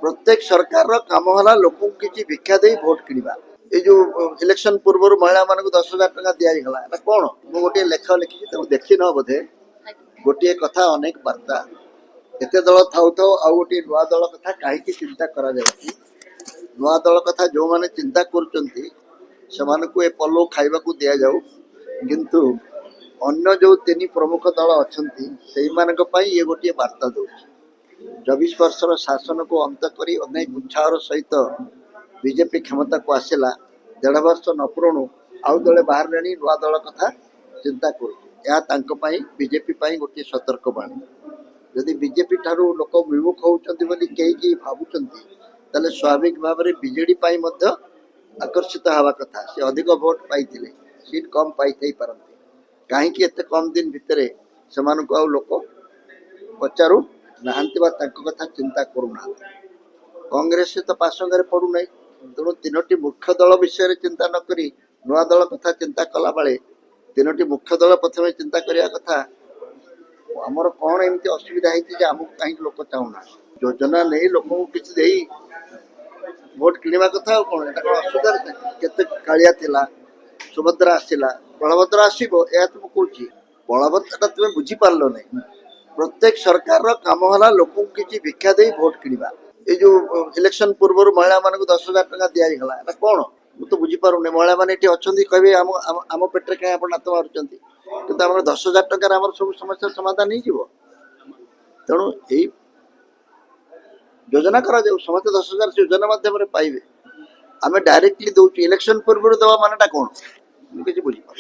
प्रत्येक सरकार काम है लोक किसी भिक्षा दे भोट किणवा ये जो इलेक्शन पूर्व महिला मान 10,000 टका दिगला कौन मु गोटे लेख लिखी देखी न बोधे गोटे कथा अनेक वार्ता एत दल थाउ थाउ आउ गोटे नुआ दल कथा कहीं चिंता करा नुआ दल कथा जो मैंने चिंता कर पलो खाइबा को दि जाऊ किंतु अन्य जो तीन प्रमुख दल अच्छा ये गोटे वार्ता दौर 24 वर्षर शासन को अंत कर अनेक उत्साह सहित बीजेपी क्षमता को आसला 1.5 वर्ष न पुराणु आउ दले बाहर जानी नुआ दल कथा चिंता कर बीजेपी गोटे सतर्क बाणी जदि बीजेपी ठारू लोक विमुख होती कई भावुं स्वाभाविक भाव में बीजेडी आकर्षित हवा कथा से अधिक भोट पाई सीट कम पाई पारती कहीं एत कम दिन भितर से लोक पचारू नहांती कथा चिंता करूना कांग्रेस तो पासंगे पड़ूना तेणु 3टी मुख्य दल विषय चिंता नक नुआ दल कथा चिंता कला बेले 3टी मुख्य दल प्रथम चिंता करने कथा आमर कौन एमती असुविधा है आमको कहीं लोक चाहूना योजना नहीं लोक किसी भोट किणवा कथा कौन एटा कौन असुविधा केते कालिया थिला सुभद्रा आसला बलभद्र आसो यह तुम कौची बलभद्र तुम बुझीपार नहीं प्रत्येक सरकार काम है लोक किसी भिक्षा दे भोट किणवा ये जो इलेक्शन पूर्व महिला मान 10,000 टका दिगला कौन मु तो बुझीपार महिला मैंने अच्छा कहे आम पेटे कहीं आप नात मार्च कि 10,000 टकर आम सब समस्या समाधान हो तेणु यही योजना करा समस्त 10,000 योजना माध्यम पाइबे आम डायरेक्टली दौर इलेक्शन पूर्व दवा मानटा कौन मुझे बुझीपार।